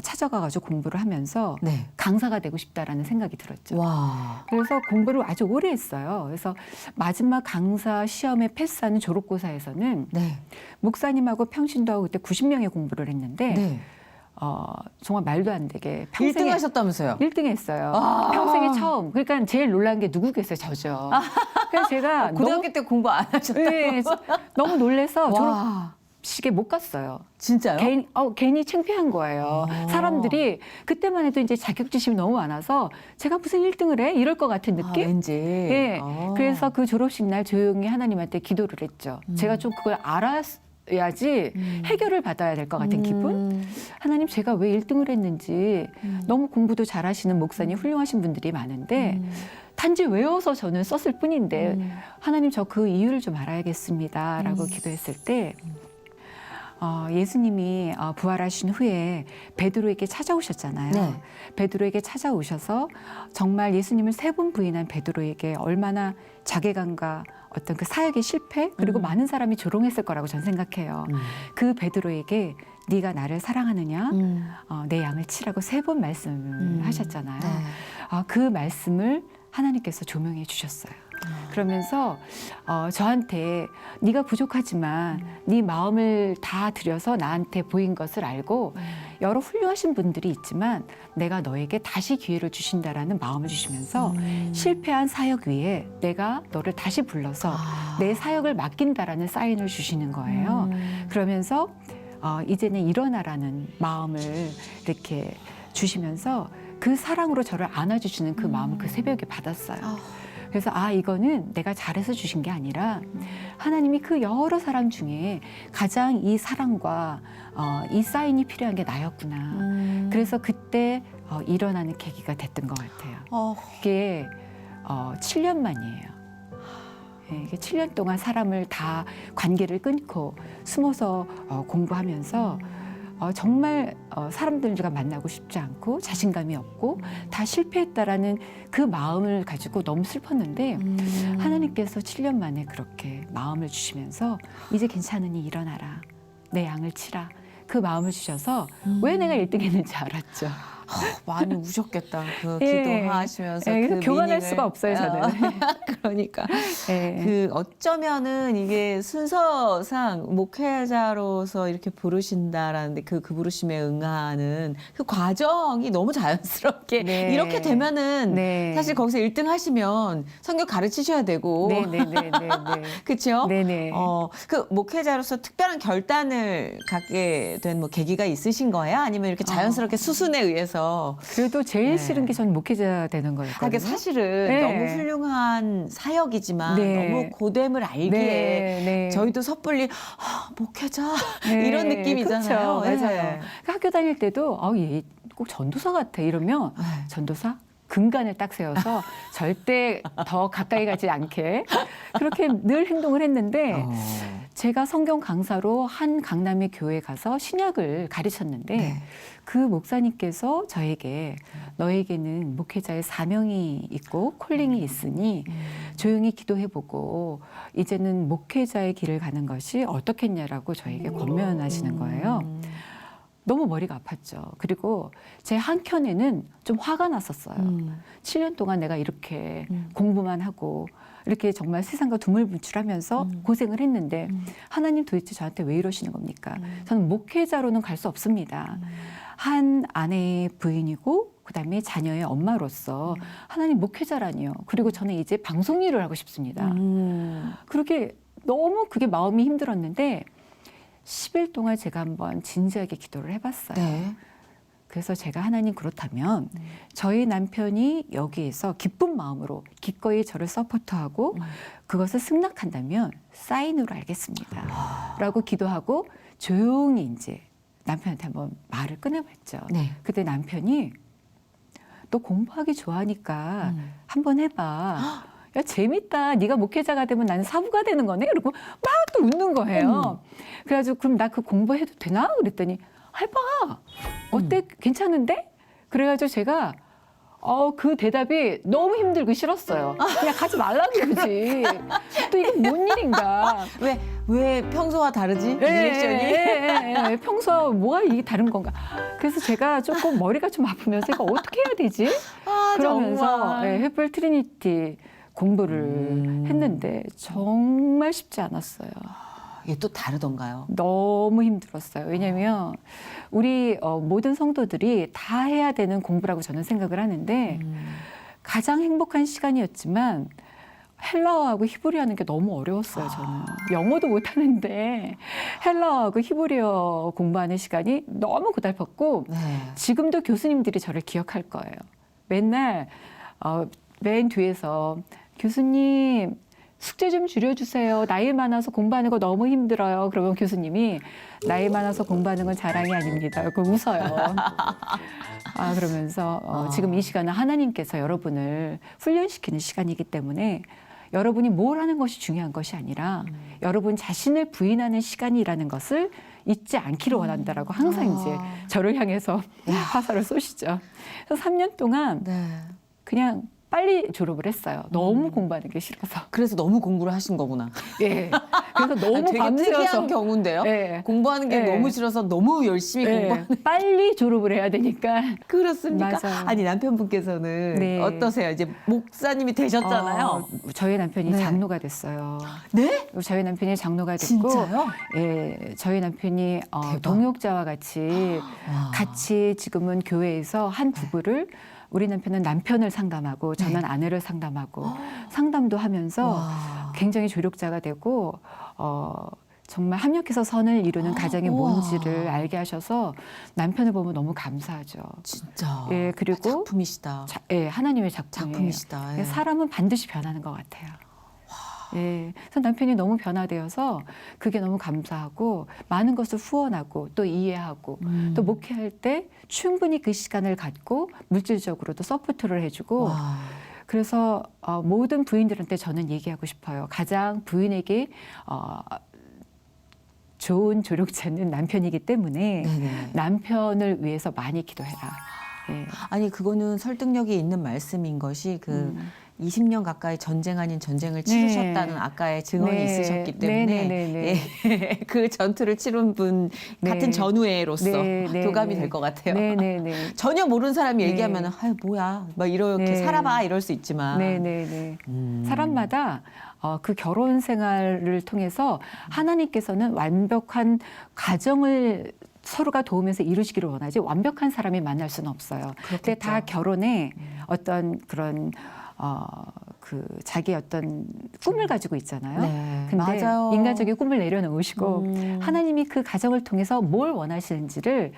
찾아가가지고 공부를 하면서 네. 강사가 되고 싶다라는 생각이 들었죠. 와. 그래서 공부를 아주 오래 했어요. 그래서 마지막 강사 시험에 패스하는 졸업고사에서는 네. 목사님하고 평신도 하고 그때 90명의 공부를 했는데 네. 정말 말도 안 되게 1등 하셨다면서요? 1등 했어요. 평생에 처음. 그러니까 제일 놀란 게 누구겠어요? 저죠. 그래서 제가 고등학교 때 공부 안 하셨다고? 네, 너무 놀래서 와. 졸업식에 못 갔어요. 진짜요? 괜히 창피한 거예요. 사람들이 그때만 해도 이제 자격지심이 너무 많아서 제가 무슨 1등을 해? 이럴 것 같은 느낌? 왠지. 예. 그래서 그 졸업식 날 조용히 하나님한테 기도를 했죠. 제가 좀 그걸 알아야지 해결을 받아야 될 것 같은 기분? 하나님 제가 왜 1등을 했는지 너무 공부도 잘하시는 목사님 훌륭하신 분들이 많은데 단지 외워서 저는 썼을 뿐인데 하나님 저 그 이유를 좀 알아야겠습니다 라고 기도했을 때 예수님이 부활하신 후에 베드로에게 찾아오셨잖아요. 네. 베드로에게 찾아오셔서 정말 예수님을 3번 부인한 베드로에게 얼마나 자괴감과 어떤 그 사역의 실패 그리고 많은 사람이 조롱했을 거라고 저는 생각해요. 그 베드로에게 네가 나를 사랑하느냐 내 양을 치라고 3번 말씀을 하셨잖아요. 네. 그 말씀을 하나님께서 조명해 주셨어요. 그러면서 저한테 네가 부족하지만 네 마음을 다 들여서 나한테 보인 것을 알고 여러 훌륭하신 분들이 있지만 내가 너에게 다시 기회를 주신다라는 마음을 주시면서 실패한 사역 위에 내가 너를 다시 불러서 내 사역을 맡긴다라는 사인을 주시는 거예요. 그러면서 이제는 일어나라는 마음을 이렇게 주시면서 그 사랑으로 저를 안아주시는 그 마음을 그 새벽에 받았어요. 그래서 이거는 내가 잘해서 주신 게 아니라 하나님이 그 여러 사람 중에 가장 이 사랑과 이 사인이 필요한 게 나였구나. 그래서 그때 일어나는 계기가 됐던 것 같아요. 그게 7년 만이에요. 이게 7년 동안 사람을 다 관계를 끊고 숨어서 공부하면서 정말 사람들과 만나고 싶지 않고 자신감이 없고 다 실패했다라는 그 마음을 가지고 너무 슬펐는데 하나님께서 7년 만에 그렇게 마음을 주시면서 이제 괜찮으니 일어나라. 내 양을 치라. 그 마음을 주셔서 왜 내가 1등 했는지 알았죠. 많이 우셨겠다. 그 예. 기도하시면서 예, 그 교만할 미닝을. 수가 없어요, 저는. 그러니까 예. 그 어쩌면은 이게 순서상 목회자로서 이렇게 부르신다라는데 그 부르심에 응하는 그 과정이 너무 자연스럽게 네. 이렇게 되면은 네. 사실 거기서 1등 하시면 성경 가르치셔야 되고 네네네네. 그렇죠? 네네. 그 목회자로서 특별한 결단을 갖게 된 뭐 계기가 있으신 거예요? 아니면 이렇게 자연스럽게 수순에 의해서? 그래도 제일 네. 싫은 게 전 목회자 되는 거였거든요. 이게 사실은 네. 너무 훌륭한 사역이지만 네. 너무 고됨을 알기에 네. 저희도 섣불리 목회자 네. 이런 느낌이잖아요. 그렇죠. 맞아요. 네. 학교 다닐 때도 얘 꼭 전도사 같아 이러면 전도사? 근간을 딱 세워서 절대 더 가까이 가지 않게 그렇게 늘 행동을 했는데 제가 성경 강사로 한 강남의 교회 가서 신약을 가르쳤는데 네. 그 목사님께서 저에게 너에게는 목회자의 사명이 있고 콜링이 있으니 조용히 기도해보고 이제는 목회자의 길을 가는 것이 어떻겠냐라고 저에게 권면하시는 거예요. 너무 머리가 아팠죠. 그리고 제 한켠에는 좀 화가 났었어요. 7년 동안 내가 이렇게 공부만 하고 이렇게 정말 세상과 두물분출하면서 고생을 했는데 하나님 도대체 저한테 왜 이러시는 겁니까? 저는 목회자로는 갈 수 없습니다. 한 아내의 부인이고 그다음에 자녀의 엄마로서 하나님 목회자라니요. 그리고 저는 이제 방송 일을 하고 싶습니다. 그렇게 너무 그게 마음이 힘들었는데 10일 동안 제가 한번 진지하게 기도를 해봤어요. 네. 그래서 제가 하나님 그렇다면 저희 남편이 여기에서 기쁜 마음으로 기꺼이 저를 서포트하고 그것을 승낙한다면 사인으로 알겠습니다. 라고 기도하고 조용히 이제 남편한테 한번 말을 꺼내봤죠. 네. 그때 남편이 너 공부하기 좋아하니까 한번 해봐. 야 재밌다. 네가 목회자가 되면 나는 사부가 되는 거네. 그리고 막 또 웃는 거예요. 그래가지고 그럼 나 그 공부해도 되나? 그랬더니 해봐. 어때? 괜찮은데? 그래가지고 제가 그 대답이 너무 힘들고 싫었어요. 그냥 가지 말라는 거지. 또 이게 뭔 일인가. 왜 평소와 다르지? 이 리액션이? 평소와 뭐가 이게 다른 건가. 그래서 제가 조금 머리가 좀 아프면서 이거 어떻게 해야 되지? 그러면서 정말. 햇불 트리니티 공부를 했는데 정말 쉽지 않았어요. 이게 또 다르던가요? 너무 힘들었어요. 왜냐하면 우리 모든 성도들이 다 해야 되는 공부라고 저는 생각을 하는데 가장 행복한 시간이었지만 헬라어하고 히브리어 하는 게 너무 어려웠어요. 저는 영어도 못하는데 헬라어하고 히브리어 공부하는 시간이 너무 고달팠고 네. 지금도 교수님들이 저를 기억할 거예요. 맨날 맨 뒤에서 교수님 숙제 좀 줄여주세요. 나이 많아서 공부하는 거 너무 힘들어요. 그러면 교수님이 나이 많아서 공부하는 건 자랑이 아닙니다. 그거 웃어요. 그러면서 지금 이 시간은 하나님께서 여러분을 훈련시키는 시간이기 때문에 여러분이 뭘 하는 것이 중요한 것이 아니라 여러분 자신을 부인하는 시간이라는 것을 잊지 않기를 원한다라고 항상 이제 저를 향해서 화살을 쏘시죠. 그래서 3년 동안 네. 그냥 빨리 졸업을 했어요. 너무 공부하는 게 싫어서. 그래서 너무 공부를 하신 거구나. 예. 그래서 너무 되게 밤새워서. 특이한 경우인데요. 예. 공부하는 게 예. 너무 싫어서 너무 열심히 예. 공부하는. 빨리 졸업을 해야 되니까. 그렇습니까? 맞아요. 아니 남편분께서는 네. 어떠세요? 이제 목사님이 되셨잖아요. 저희 남편이 네. 장로가 됐어요. 네? 저희 남편이 장로가 됐고, 진짜요? 예, 저희 남편이 대박. 동역자와 같이 와. 같이 지금은 교회에서 한 부부를 우리 남편은 남편을 상담하고 저는 네. 아내를 상담하고 상담도 하면서 와. 굉장히 조력자가 되고 정말 합력해서 선을 이루는 가정이 우와. 뭔지를 알게 하셔서 남편을 보면 너무 감사하죠. 진짜. 예, 그리고 작품이시다. 예, 하나님의 작품이에요. 작품이시다. 예. 사람은 반드시 변하는 것 같아요. 예, 그래서 남편이 너무 변화되어서 그게 너무 감사하고 많은 것을 후원하고 또 이해하고 또 목회할 때 충분히 그 시간을 갖고 물질적으로도 서포트를 해주고 와. 그래서 모든 부인들한테 저는 얘기하고 싶어요. 가장 부인에게 좋은 조력자는 남편이기 때문에 네네. 남편을 위해서 많이 기도해라. 예. 아니 그거는 설득력이 있는 말씀인 것이 20년 가까이 전쟁 아닌 전쟁을 치르셨다는 아까의 증언이 네. 있으셨기 때문에 네네네네. 예, 그 전투를 치른 분 네. 같은 전우애로서 네, 네, 교감이 네. 될 것 같아요. 네네네. 전혀 모르는 사람이 네. 얘기하면 아유 뭐야 막 이렇게 네. 살아봐 이럴 수 있지만 네네네. 사람마다 그 결혼 생활을 통해서 하나님께서는 완벽한 가정을 서로가 도우면서 이루시기를 원하지 완벽한 사람이 만날 수는 없어요. 근데 다 결혼에 어떤 그런 그 자기 어떤 꿈을 가지고 있잖아요. 네, 근데 맞아요. 인간적인 꿈을 내려놓으시고 하나님이 그 가정을 통해서 뭘 원하시는지를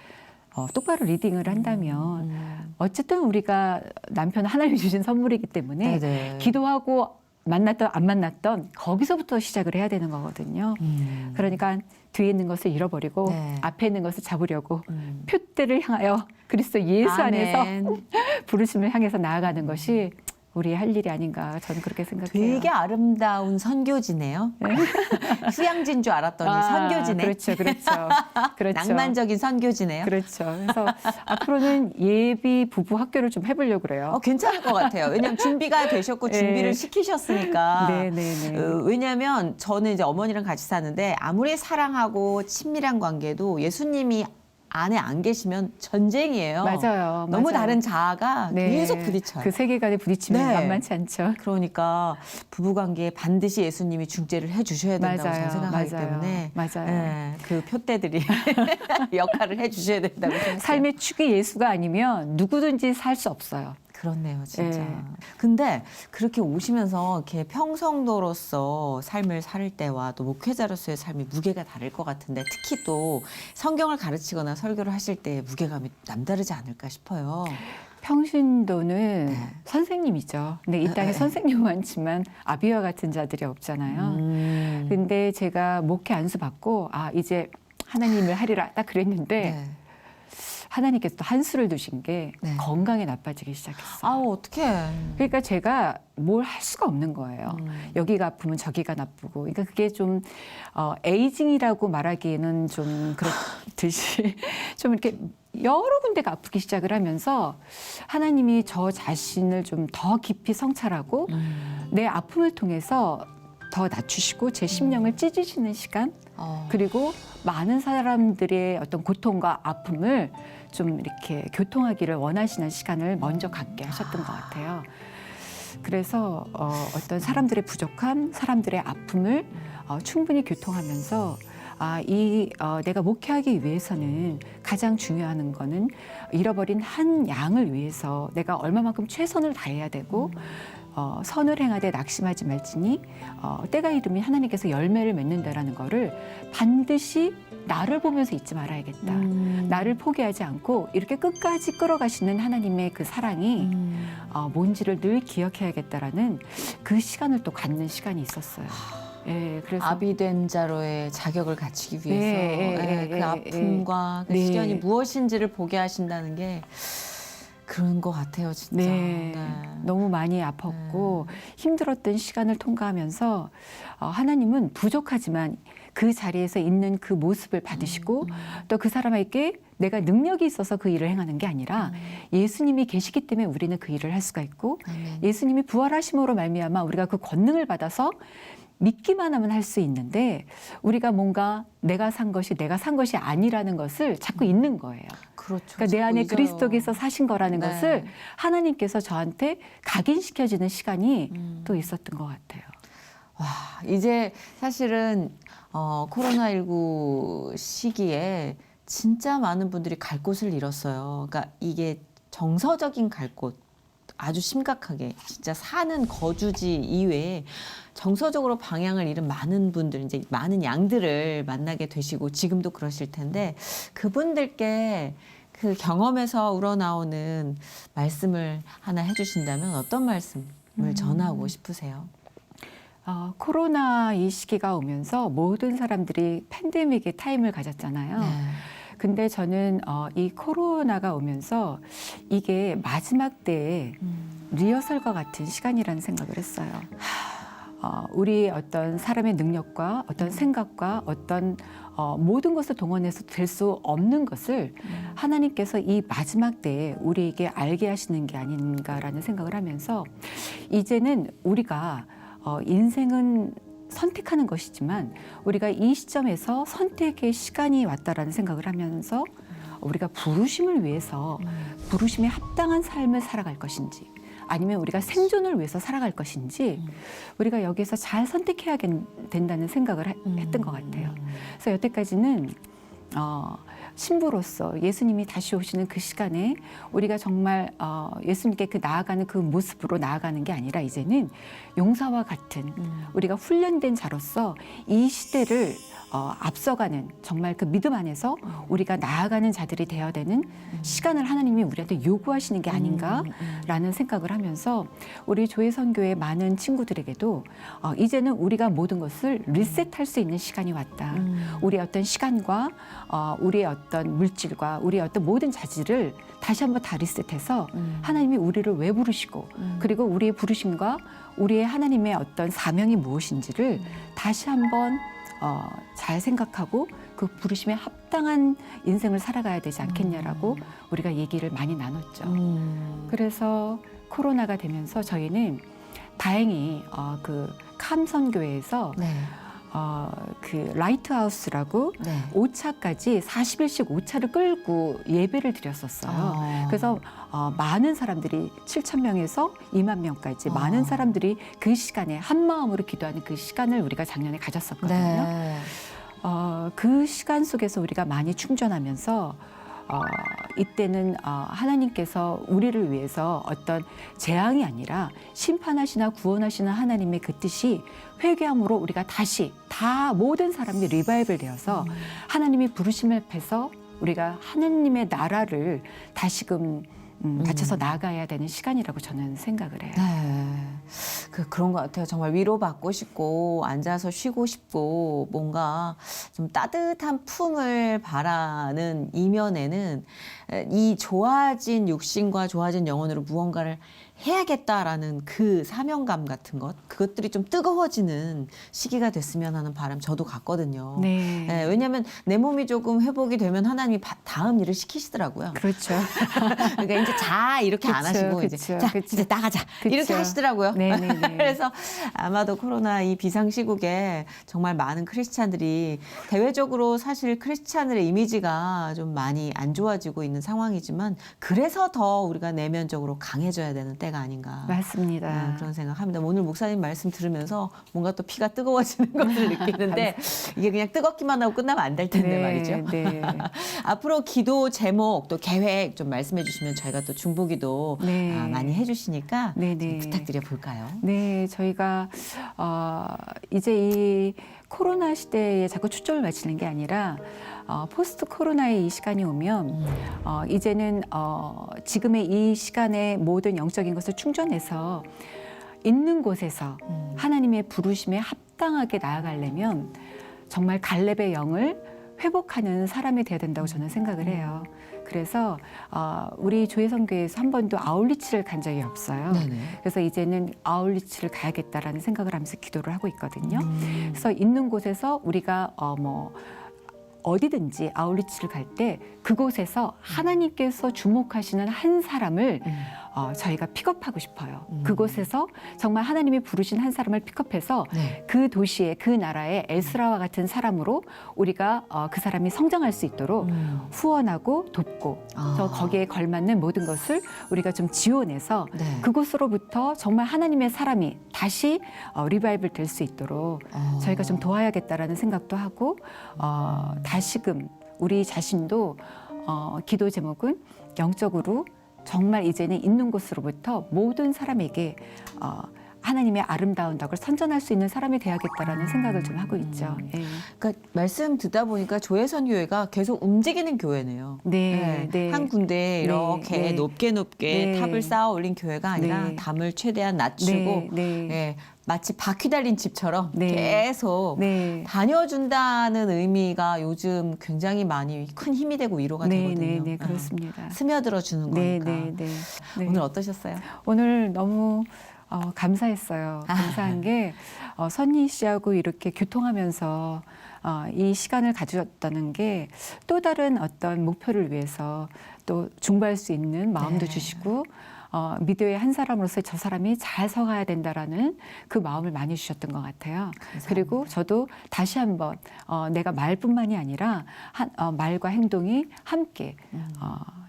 똑바로 리딩을 한다면 어쨌든 우리가 남편은 하나님이 주신 선물이기 때문에 네네. 기도하고 만났던 안 만났던 거기서부터 시작을 해야 되는 거거든요. 그러니까 뒤에 있는 것을 잃어버리고 네. 앞에 있는 것을 잡으려고 표대를 향하여 그리스도 예수 안에서 아멘. 부르심을 향해서 나아가는 것이 우리의 할 일이 아닌가 저는 그렇게 생각해요. 되게 아름다운 선교지네요. 휴양지인 줄 알았더니 선교지네. 그렇죠, 그렇죠, 그렇죠. 낭만적인 선교지네요. 그렇죠. 그래서 앞으로는 예비 부부 학교를 좀 해보려고 그래요. 괜찮을 것 같아요. 왜냐하면 준비가 되셨고 준비를 네. 시키셨으니까. 네네네. 왜냐하면 저는 이제 어머니랑 같이 사는데 아무리 사랑하고 친밀한 관계도 예수님이 안에 안 계시면 전쟁이에요. 맞아요. 너무 맞아요. 다른 자아가 네. 계속 부딪혀요. 그 세계관에 부딪히면 네. 만만치 않죠. 그러니까 부부관계에 반드시 예수님이 중재를 해주셔야 된다고 저는 생각하기 때문에 맞아요. 네, 그 표대들이 역할을 해주셔야 된다고 생각해요. 삶의 축이 예수가 아니면 누구든지 살 수 없어요. 그렇네요, 진짜. 네. 근데 그렇게 오시면서 이렇게 평성도로서 삶을 살 때와 또 목회자로서의 삶이 무게가 다를 것 같은데 특히 또 성경을 가르치거나 설교를 하실 때 무게감이 남다르지 않을까 싶어요. 평신도는 네. 선생님이죠. 근데 이 땅에 선생님 많지만 아비와 같은 자들이 없잖아요. 근데 제가 목회 안수 받고 이제 하나님을 하리라 딱 그랬는데 네. 하나님께서 또 한수를 두신 게 네. 건강이 나빠지기 시작했어요. 아우, 어떡해. 그러니까 제가 뭘 할 수가 없는 거예요. 여기가 아프면 저기가 나쁘고. 그러니까 그게 좀 에이징이라고 말하기에는 좀 그렇듯이 좀 이렇게 여러 군데가 아프기 시작을 하면서 하나님이 저 자신을 좀 더 깊이 성찰하고 내 아픔을 통해서 더 낮추시고 제 심령을 찢으시는 시간 그리고 많은 사람들의 어떤 고통과 아픔을 좀 이렇게 교통하기를 원하시는 시간을 먼저 갖게 하셨던 것 같아요. 그래서 어떤 사람들의 부족함, 사람들의 아픔을 충분히 교통하면서 내가 목회하기 위해서는 가장 중요한 거는 잃어버린 한 양을 위해서 내가 얼마만큼 최선을 다해야 되고 선을 행하되 낙심하지 말지니 때가 이르면 하나님께서 열매를 맺는다라는 거를 반드시 나를 보면서 잊지 말아야겠다. 나를 포기하지 않고 이렇게 끝까지 끌어가시는 하나님의 그 사랑이 뭔지를 늘 기억해야겠다라는 그 시간을 또 갖는 시간이 있었어요. 예, 그래서 아비된 자로의 자격을 갖추기 위해서 네, 그 아픔과 그 네. 시련이 무엇인지를 보게 하신다는 게 그런 것 같아요, 진짜. 네, 너무 많이 아팠고 힘들었던 시간을 통과하면서 하나님은 부족하지만 그 자리에서 있는 그 모습을 받으시고 또 그 사람에게 내가 능력이 있어서 그 일을 행하는 게 아니라 예수님이 계시기 때문에 우리는 그 일을 할 수가 있고 예수님이 부활하심으로 말미암아 우리가 그 권능을 받아서 믿기만 하면 할 수 있는데 우리가 뭔가 내가 산 것이 아니라는 것을 자꾸 잊는 거예요. 그렇죠. 그러니까 내 안에 잊어요. 그리스도께서 사신 거라는 네. 것을 하나님께서 저한테 각인시켜주는 시간이 또 있었던 것 같아요. 와, 이제 사실은 코로나19 시기에 진짜 많은 분들이 갈 곳을 잃었어요. 그러니까 이게 정서적인 갈 곳, 아주 심각하게 진짜 사는 거주지 이외에 정서적으로 방향을 잃은 많은 분들, 이제 많은 양들을 만나게 되시고 지금도 그러실 텐데 그분들께 그 경험에서 우러나오는 말씀을 하나 해주신다면 어떤 말씀을 전하고 싶으세요? 코로나 이 시기가 오면서 모든 사람들이 팬데믹의 타임을 가졌잖아요. 네. 근데 저는 이 코로나가 오면서 이게 마지막 때의 리허설과 같은 시간이라는 생각을 했어요. 우리 어떤 사람의 능력과 어떤 생각과 어떤 모든 것을 동원해서 될 수 없는 것을 하나님께서 이 마지막 때에 우리에게 알게 하시는 게 아닌가라는 생각을 하면서 이제는 우리가 인생은 선택하는 것이지만 우리가 이 시점에서 선택의 시간이 왔다라는 생각을 하면서 우리가 부르심을 위해서 부르심에 합당한 삶을 살아갈 것인지 아니면 우리가 생존을 위해서 살아갈 것인지 우리가 여기서 잘 선택해야 된다는 생각을 했던 것 같아요. 그래서 여태까지는 신부로서 예수님이 다시 오시는 그 시간에 우리가 정말 예수님께 그 나아가는 그 모습으로 나아가는 게 아니라 이제는 용사와 같은 우리가 훈련된 자로서 이 시대를 앞서가는 정말 그 믿음 안에서 우리가 나아가는 자들이 되어야 되는 시간을 하나님이 우리한테 요구하시는 게 아닌가라는 생각을 하면서 우리 조혜선교회 많은 친구들에게도 이제는 우리가 모든 것을 리셋할 수 있는 시간이 왔다. 우리의 어떤 시간과 우리의 어떤 물질과 우리의 어떤 모든 자질을 다시 한번 다 리셋해서 하나님이 우리를 왜 부르시고 그리고 우리의 부르심과 우리의 하나님의 어떤 사명이 무엇인지를 다시 한번 잘 생각하고 그 부르심에 합당한 인생을 살아가야 되지 않겠냐라고 우리가 얘기를 많이 나눴죠. 그래서 코로나가 되면서 저희는 다행히 그 캄선교회에서 네. 그 라이트하우스라고 네. 5차까지 40일씩 5차를 끌고 예배를 드렸었어요. 그래서 많은 사람들이 7천 명에서 2만 명까지 많은 사람들이 그 시간에 한 마음으로 기도하는 그 시간을 우리가 작년에 가졌었거든요. 네. 그 시간 속에서 우리가 많이 충전하면서 이때는 하나님께서 우리를 위해서 어떤 재앙이 아니라 심판하시나 구원하시는 하나님의 그 뜻이 회개함으로 우리가 다시 다 모든 사람이 리바이벌 되어서 하나님이 부르심 앞에서 우리가 하나님의 나라를 다시금 갖춰서 나아가야 되는 시간이라고 저는 생각을 해요. 네. 그런 것 같아요. 정말 위로받고 싶고 앉아서 쉬고 싶고 뭔가 좀 따뜻한 품을 바라는 이면에는 이 좋아진 육신과 좋아진 영혼으로 무언가를 해야겠다라는 그 사명감 같은 것, 그것들이 좀 뜨거워지는 시기가 됐으면 하는 바람 저도 갖거든요. 네. 네, 왜냐하면 내 몸이 조금 회복이 되면 하나님이 다음 일을 시키시더라고요. 그렇죠. 그러니까 이제 자 이렇게 안 그쵸, 하시고 그쵸, 이제 자 그쵸. 이제 나가자 그쵸. 이렇게 하시더라고요. 네네네. 그래서 아마도 코로나 이 비상 시국에 정말 많은 크리스찬들이 대외적으로 사실 크리스찬들의 이미지가 좀 많이 안 좋아지고 있는 상황이지만 그래서 더 우리가 내면적으로 강해져야 되는 때가 아닌가. 맞습니다. 그런 생각합니다. 오늘 목사님 말씀 들으면서 뭔가 또 피가 뜨거워지는 것을 느끼는데 이게 그냥 뜨겁기만 하고 끝나면 안 될 텐데 말이죠. 네. 앞으로 기도 제목 또 계획 좀 말씀해 주시면 저희가 또 중보기도 네. 많이 해주시니까 네, 좀 네. 부탁드려 볼까요? 네, 저희가 이제 이 코로나 시대에 자꾸 초점을 맞추는 게 아니라 포스트 코로나의 이 시간이 오면 이제는 지금의 이 시간에 모든 영적인 것을 충전해서 있는 곳에서 하나님의 부르심에 합당하게 나아가려면 정말 갈렙의 영을 회복하는 사람이 돼야 된다고 저는 생각을 해요. 그래서 우리 조혜성교회에서 한 번도 아울리치를 간 적이 없어요. 네네. 그래서 이제는 아울리치를 가야겠다라는 생각을 하면서 기도를 하고 있거든요. 그래서 있는 곳에서 우리가 어디든지 아울리치를 갈 때 그곳에서 하나님께서 주목하시는 한 사람을 저희가 픽업하고 싶어요. 그곳에서 정말 하나님이 부르신 한 사람을 픽업해서 네. 그 도시에 그 나라의 에스라와 같은 사람으로 우리가 그 사람이 성장할 수 있도록 후원하고 돕고 또 거기에 걸맞는 모든 것을 우리가 좀 지원해서 네. 그곳으로부터 정말 하나님의 사람이 다시 리바이벌 될 수 있도록 저희가 좀 도와야겠다라는 생각도 하고 다시금 우리 자신도 기도 제목은 영적으로 정말 이제는 있는 곳으로부터 모든 사람에게 하나님의 아름다운 덕을 선전할 수 있는 사람이 돼야겠다라는 생각을 좀 하고 있죠. 예. 그러니까 말씀 듣다 보니까 조혜선 교회가 계속 움직이는 교회네요. 네, 네. 한 군데 이렇게 네. 높게 네. 탑을 쌓아 올린 교회가 아니라 네. 담을 최대한 낮추고 네, 네. 예, 마치 바퀴 달린 집처럼 네. 계속 네. 다녀준다는 의미가 요즘 굉장히 많이 큰 힘이 되고 위로가 네, 되거든요. 네, 네, 그렇습니다. 스며들어 주는 네, 거니까. 네, 네. 네. 오늘 어떠셨어요? 오늘 너무 감사했어요. 감사한 게 선희 씨하고 이렇게 교통하면서 이 시간을 가졌다는 게 또 다른 어떤 목표를 위해서 또 중보할 수 있는 마음도 네. 주시고 미디어의 한 사람으로서 저 사람이 잘 서가야 된다라는 그 마음을 많이 주셨던 것 같아요. 그리고 저도 다시 한번 내가 말뿐만이 아니라 말과 행동이 함께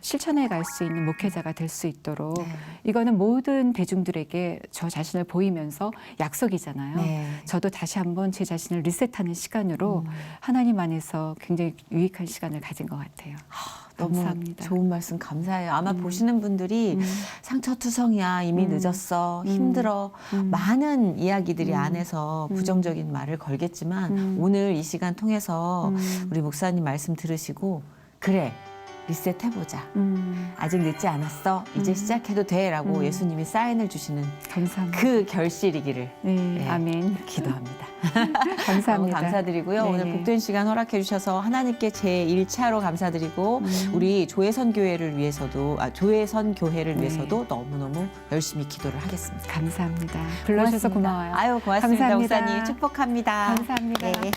실천해 갈 수 있는 목회자가 될 수 있도록 네. 이거는 모든 대중들에게 저 자신을 보이면서 약속이잖아요. 네. 저도 다시 한번 제 자신을 리셋하는 시간으로 하나님 안에서 굉장히 유익한 시간을 가진 것 같아요. 너무 감사합니다. 좋은 말씀 감사해요. 아마 보시는 분들이 상처투성이야, 이미 늦었어, 힘들어, 많은 이야기들이 안에서 부정적인 말을 걸겠지만 오늘 이 시간 통해서 우리 목사님 말씀 들으시고 그래, 리셋해보자. 아직 늦지 않았어. 이제 시작해도 돼라고 예수님이 사인을 주시는 감사합니다. 그 결실이기를 네, 네. 아멘. 기도합니다. 감사합니다. 너무 감사드리고요. 네. 오늘 복된 시간 허락해 주셔서 하나님께 제 1차로 감사드리고 우리 조혜선 교회를 위해서도 조혜선 교회를 위해서도 너무너무 열심히 기도를 하겠습니다. 감사합니다. 불러주셔서 고맙습니다. 고마워요. 아유, 고맙습니다. 감사합니다. 목사님 축복합니다. 감사합니다. 네.